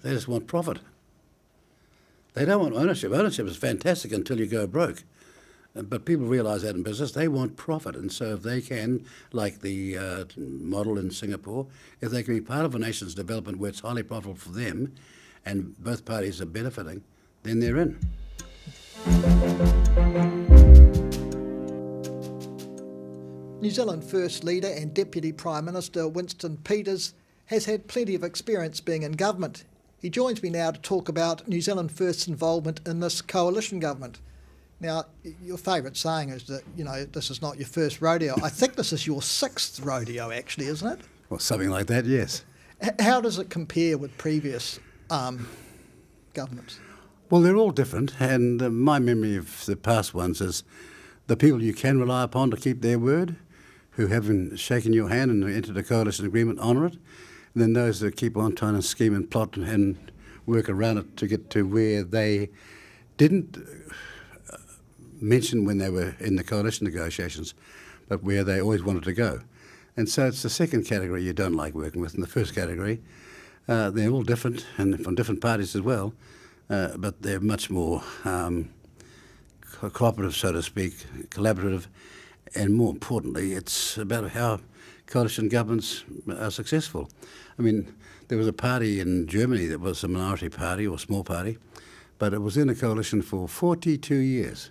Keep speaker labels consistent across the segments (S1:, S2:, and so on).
S1: They just want profit. They don't want ownership. Ownership is fantastic until you go broke. But people realise that in business, they want profit. And so if they can, like the model in Singapore, if they can be part of a nation's development where it's highly profitable for them and both parties are benefiting, then they're in.
S2: New Zealand First Leader and Deputy Prime Minister Winston Peters has had plenty of experience being in government. He joins me now to talk about New Zealand First's involvement in this coalition government. Now, your favourite saying is that, this is not your first rodeo. I think this is your sixth rodeo, actually, isn't it?
S1: Well, something like that, yes.
S2: How does it compare with previous governments?
S1: Well, they're all different, and my memory of the past ones is the people you can rely upon to keep their word, who haven't shaken your hand and entered a coalition agreement, honour it, and then those that keep on trying to scheme and plot and work around it to get to where they didn't mention when they were in the coalition negotiations, but where they always wanted to go. And so it's the second category you don't like working with. In the first category, they're all different and from different parties as well, but they're much more cooperative, so to speak, collaborative, and more importantly, it's about how coalition governments are successful. I mean, there was a party in Germany that was a minority party or small party, but it was in a coalition for 42 years.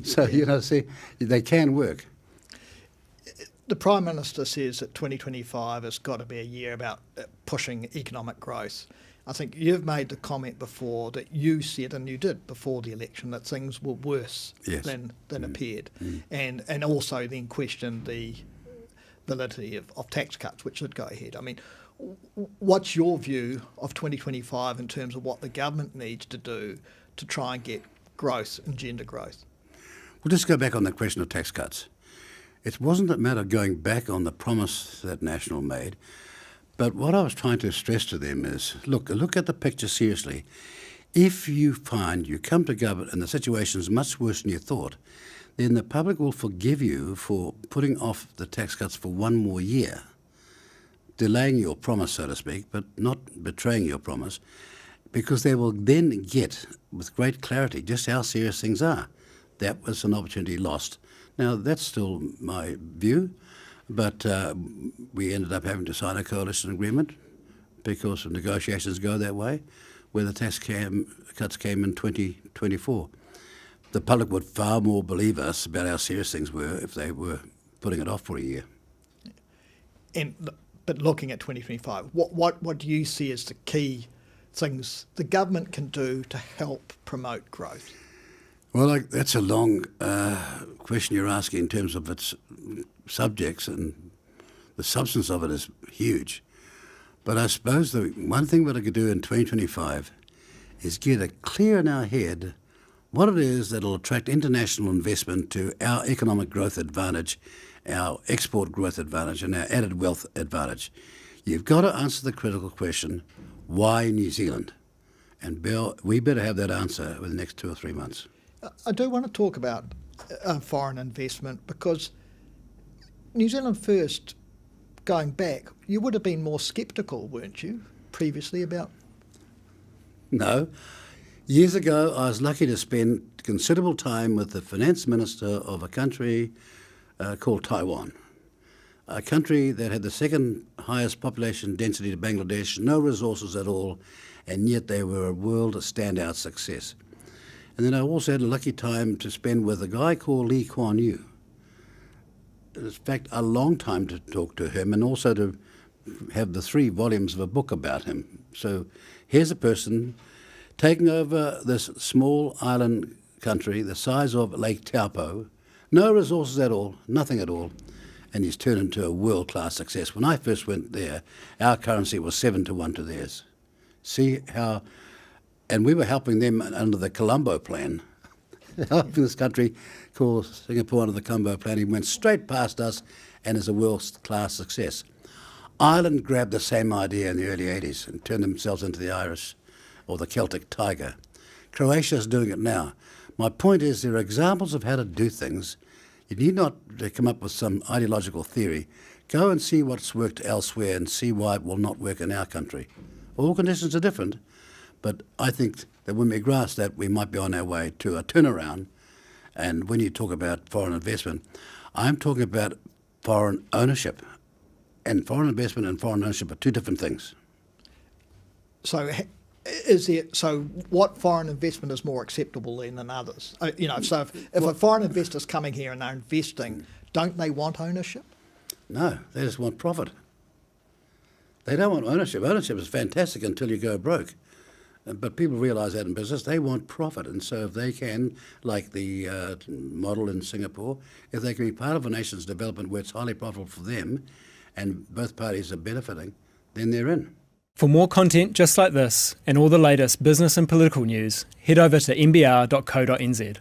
S1: So, see, they can work.
S2: The Prime Minister says that 2025 has got to be a year about pushing economic growth. I think you've made the comment before that you said, and you did before the election, that things were worse than appeared. And also then questioned the validity of tax cuts, which did go ahead. I mean, what's your view of 2025 in terms of what the government needs to do to try and get growth and gender growth?
S1: We'll just go back on the question of tax cuts. It wasn't a matter of going back on the promise that National made, but what I was trying to stress to them is, look at the picture seriously. If you find you come to government and the situation is much worse than you thought, then the public will forgive you for putting off the tax cuts for one more year, delaying your promise, so to speak, but not betraying your promise, because they will then get, with great clarity, just how serious things are. That was an opportunity lost. Now, that's still my view, but we ended up having to sign a coalition agreement because the negotiations go that way, where the tax cuts came in 2024. The public would far more believe us about how serious things were if they were putting it off for a year.
S2: But looking at 2025, what do you see as the key things the government can do to help promote growth?
S1: Well, that's a long question you're asking in terms of its subjects, and the substance of it is huge. But I suppose the one thing that I could do in 2025 is get it clear in our head what it is that will attract international investment to our economic growth advantage, our export growth advantage, and our added wealth advantage. You've got to answer the critical question, why New Zealand? And Bill, we better have that answer within the next 2 or 3 months.
S2: I do want to talk about foreign investment because New Zealand First, going back, you would have been more sceptical, weren't you, previously about?
S1: No. Years ago, I was lucky to spend considerable time with the finance minister of a country called Taiwan, a country that had the second highest population density to Bangladesh, no resources at all, and yet they were a world standout success. And then I also had a lucky time to spend with a guy called Lee Kuan Yew. In fact, a long time to talk to him and also to have the 3 volumes of a book about him. So here's a person taking over this small island country the size of Lake Taupo, no resources at all, nothing at all, and he's turned into a world-class success. When I first went there, our currency was 7-1 to theirs. See how... And we were helping them under the Colombo Plan, helping this country called Singapore under the Colombo Plan. He went straight past us and is a world-class success. Ireland grabbed the same idea in the early 80s and turned themselves into the Irish or the Celtic tiger. Croatia is doing it now. My point is there are examples of how to do things. You need not come up with some ideological theory. Go and see what's worked elsewhere and see why it will not work in our country. All conditions are different, but I think that when we grasp that, we might be on our way to a turnaround. And when you talk about foreign investment, I'm talking about foreign ownership. And foreign investment and foreign ownership are two different things.
S2: So so what foreign investment is more acceptable than others? So if a foreign investor's coming here and they're investing, don't they want ownership?
S1: No, they just want profit. They don't want ownership. Ownership is fantastic until you go broke. But people realise that in business, they want profit. And so if they can, like the model in Singapore, if they can be part of a nation's development where it's highly profitable for them and both parties are benefiting, then they're in.
S3: For more content just like this and all the latest business and political news, head over to mbr.co.nz.